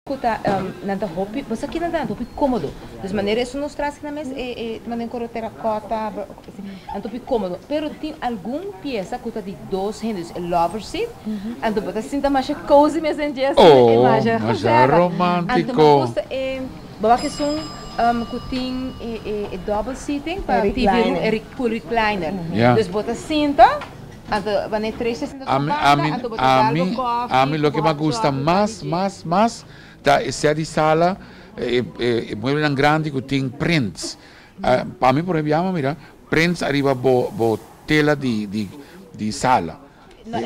Kuta nanta hopi, você aqui nanta hopi cômodo. De maneira isso nos traz que na mesa de maneira coro terracota, nanta hopi cômodo. Pero tem algum peça kuta de dois rendos, lover seat, anto bota sinta mais cozy mesmo em dia, imagem. Mas é romântico. Anto gosta bawa que são kuting double seating para TV recliner. Dus bota cinta. A mí lo que me gusta más é de sala, muebles grandes que tem prints. Para mim, por exemplo, mira, prints arriba bo tela de sala.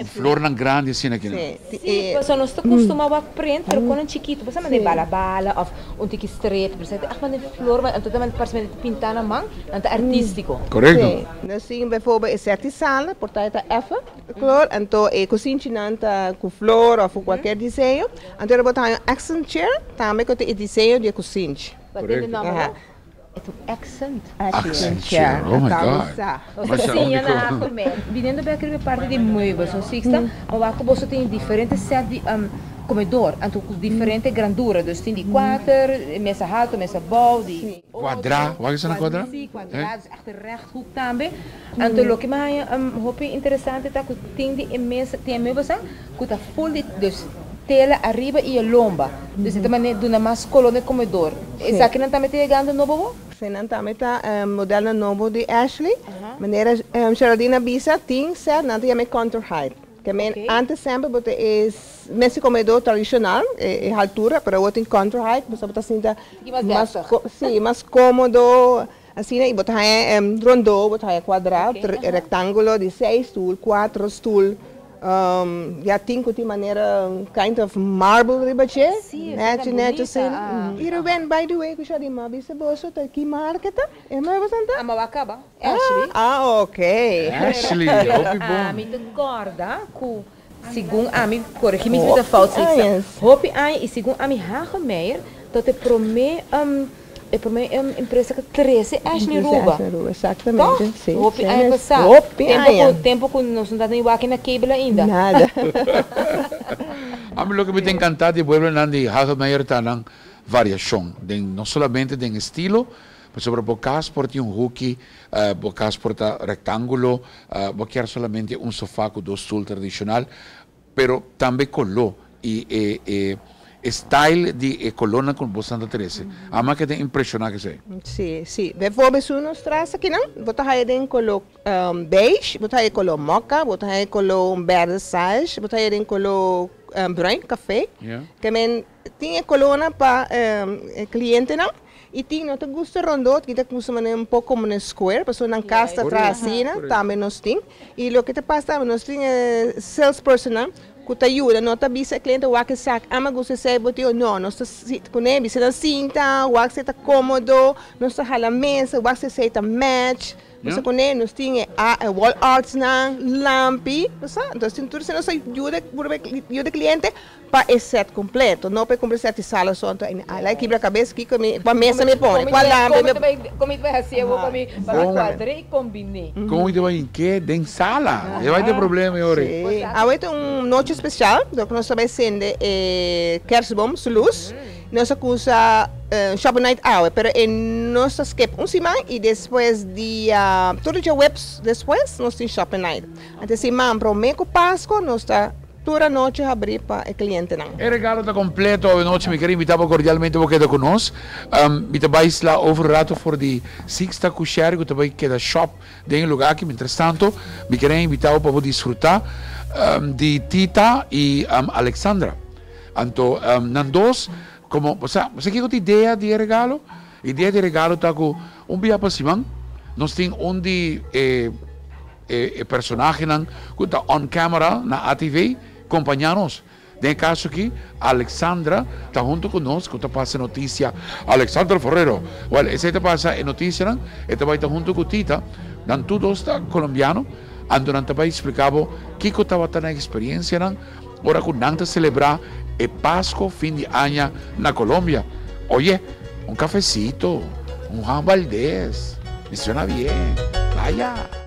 Flor grande assim aqui. Sim, você não está acostumado a print, mas quando é chiquito, você manda bala ou tique straight, por exemplo, mas flor, então também parece pintar na mão, então artístico. Correto. Nós temos, bijvoorbeeld, een certa sala, portanto, even, kleur, então, cozinha com flor ou com qualquer desenho, então, eu botar um accent chair, também com o desenho de cozinha. Correto. É um accent. Accent chair, oh my God. Sim, vindo bem aquela parte de móveis, ou seja, o você tem diferentes sets de comedor, então com diferente grandura, então tem de 4, mesa alta, mesa bal, de quadrado, wat is een quadrado? Sim, quadrados, achter rechthoek também. Então o que mais interessante é que tem de mesa, tem móveis que tá full de tela arriba e a lomba. Então também dá mais coluna comedor. Essa aqui não está chegando novo? Sim, não está modelo novo de Ashley. Maneira Geraldina Bisa tem certo, não tem contour height. Que antes sempre bote esse comedor tradicional, é altura, para o tem contour height, você bota assim mais cômodo. Assim, e botar rondo, botar quadrado, retângulo de 6 stoel, 4 stoel. Já tem de maneira kind of marble ribache, né? E Ruben, by the way, que já de mabi se bolso tá aqui marketa, é mais bastante. A mawakaba, Ashley. Ok. Ashley, hope bom. Me concorda com segundo a mim, corrigi-me se está falso. Hope ai e segundo a mim Hagemeyer, dat te prome é para mim uma empresa que 13 Ashley Ruba. Exatamente. Sim. Hope ai passar. Tempo que não está nem aqui na cable ainda. Nada. A mí lo que me tem encantado de vuelven a de Hagemeyer talang variação, não somente de estilo, mas sobre bocas por ti hooky, bocas por rectángulo, boquear solamente sofá com 2 stools tradicional, pero também colou e style de coluna com Santa Teresa. A máquina tem impressionante que sei. Sim. Bijvoorbeeld zo nos traz aqui não. Botar aí em color beige, botar aí color mocha, botar aí color verde sage, botar aí em color bruin café. Que men tem coluna para cliente não. E tem não te gusta rondo, que te gusta um pouco como um square, para não casta atrás assim, também nós tem. E o que te passa, nós tem salesperson não. Kuta ajuda, não tá bisa cliente o que sac, ama gusto sei botio não, nós tá com ele, bisa da cinta, o que tá cômodo, nós tá hala mesa, o que sei tá match, nós com ele nós tinha wall arts na lampi, sabe? Então assim tudo se nós ajuda cliente para esse set completo, não para comprar sete salas só, então aí quebra a cabeça que com a mesa me põe, com a lampi, como vai assim, eu vou comer para quadrar e combinei. Como ele vai em que? Em sala, vai ter problema agora. Agora tem noite especial, então nós também acende kerstboom, luz. Nós usa Shop Night Hour, pero nós skip semana e depois dia todo dia webs depois nós tem Shop Night. Então semana para o mês de Páscoa nós está toda noite abrir para o cliente não. O regalo está completo hoje noite, me quero invitar cordialmente a quedar conosco. Me trabalho lá over rato for de sexta kushar, que também queda shop de lugar aqui. Mientras tanto, me quero invitar para desfrutar de Tita e Alexandra. Então, nandos como, você que ideia de regalo? Ideia de regalo está com dia para cima. Nós temos de personagem que está on camera na ATV, acompanhar-nos. Nesse caso aqui, Alexandra está junto conosco, está passando notícia. Alexandra Ferrero. Well, essa está passando notícia, esta vai estar junto com Tita. Dan todos está colombiano. Ando não vai explicar o que estava tendo a experiência, ora que não celebrar e Páscoa, fim de ano na Colômbia. Oye, cafecito, Juan Valdez, me suena bien. Vaya.